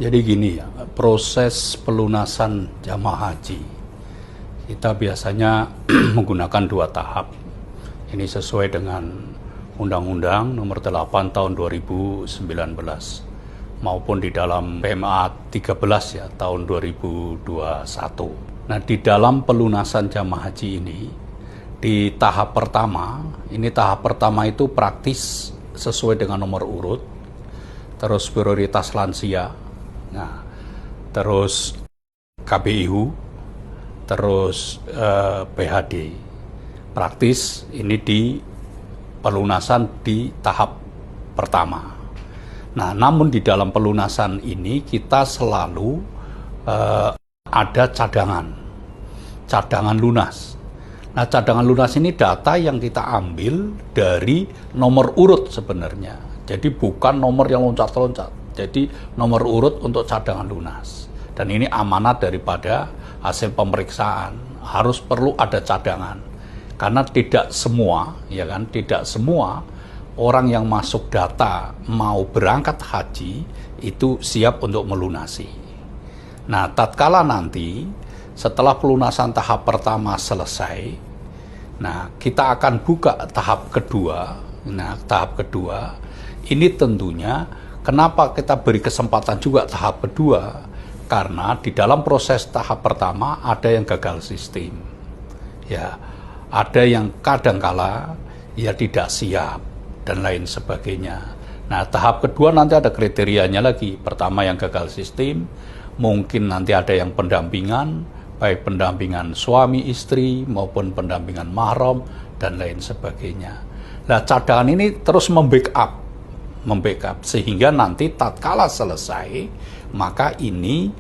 Jadi gini ya, proses pelunasan jamaah haji kita biasanya menggunakan 2 tahap. Ini sesuai dengan Undang-Undang Nomor 8 Tahun 2019 maupun di dalam PMA 13 ya tahun 2021. Nah, di dalam pelunasan jamaah haji ini di tahap pertama itu praktis sesuai dengan nomor urut, terus prioritas lansia, nah, terus KBIU, terus PHD. Praktis ini di pelunasan di tahap pertama. Nah, namun di dalam pelunasan ini kita selalu ada cadangan lunas. Nah, cadangan lunas ini data yang kita ambil dari nomor urut sebenarnya. Jadi bukan nomor yang loncat-loncat. Jadi nomor urut untuk cadangan lunas. Dan ini amanat daripada hasil pemeriksaan. Harus perlu ada cadangan. Karena tidak semua orang yang masuk data mau berangkat haji itu siap untuk melunasi. Nah, tatkala nanti setelah pelunasan tahap pertama selesai, nah kita akan buka tahap kedua. Nah, tahap kedua ini tentunya kenapa kita beri kesempatan juga tahap kedua? Karena di dalam proses tahap pertama ada yang gagal sistem. Ya, ada yang kadangkala ya tidak siap dan lain sebagainya. Nah, tahap kedua nanti ada kriterianya lagi. Pertama yang gagal sistem, mungkin nanti ada yang pendampingan, baik pendampingan suami istri maupun pendampingan mahram dan lain sebagainya. Nah, cadangan ini terus membackup sehingga nanti tatkala selesai maka ini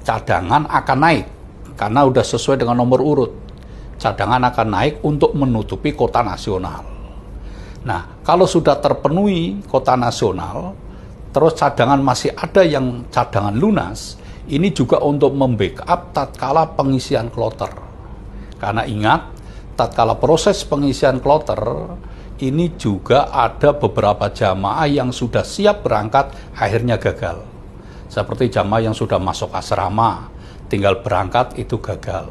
cadangan akan naik karena udah sesuai dengan nomor urut. Cadangan akan naik untuk menutupi kota nasional. Nah, kalau sudah terpenuhi kota nasional, terus cadangan masih ada yang cadangan lunas, ini juga untuk membackup tatkala pengisian kloter. Karena ingat, tatkala proses pengisian kloter, ini juga ada beberapa jamaah yang sudah siap berangkat, akhirnya gagal. Seperti jamaah yang sudah masuk asrama, tinggal berangkat itu gagal.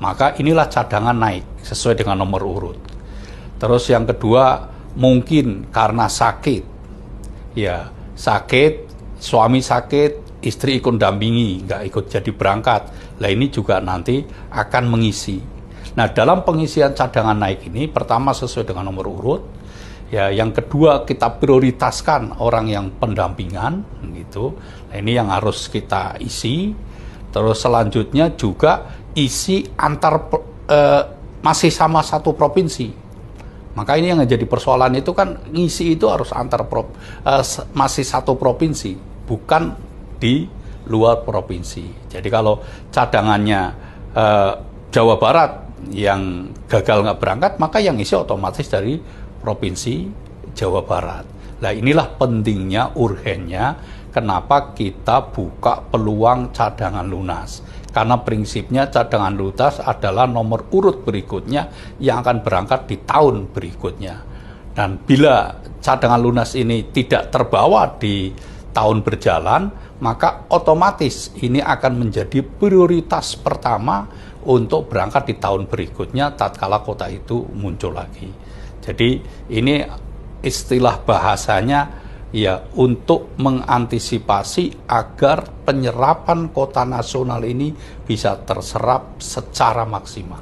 Maka inilah cadangan naik sesuai dengan nomor urut. Terus yang kedua, mungkin karena sakit. Ya, sakit, suami sakit, istri ikut dampingi, nggak ikut jadi berangkat. Nah, ini juga nanti akan mengisi. Nah, dalam pengisian cadangan naik ini, pertama sesuai dengan nomor urut. Ya, yang kedua kita prioritaskan orang yang pendampingan, gitu. Nah, ini yang harus kita isi. Terus selanjutnya juga isi masih sama satu provinsi. Maka ini yang jadi persoalan itu kan ngisi itu harus masih satu provinsi, bukan di luar provinsi. Jadi kalau cadangannya Jawa Barat yang gagal nggak berangkat, maka yang isi otomatis dari provinsi Jawa Barat. Nah, inilah pentingnya, urgennya kenapa kita buka peluang cadangan lunas. Karena prinsipnya cadangan lunas adalah nomor urut berikutnya yang akan berangkat di tahun berikutnya. Dan bila cadangan lunas ini tidak terbawa di tahun berjalan, maka otomatis ini akan menjadi prioritas pertama untuk berangkat di tahun berikutnya tatkala kota itu muncul lagi. Jadi ini istilah bahasanya ya untuk mengantisipasi agar penyerapan kota nasional ini bisa terserap secara maksimal.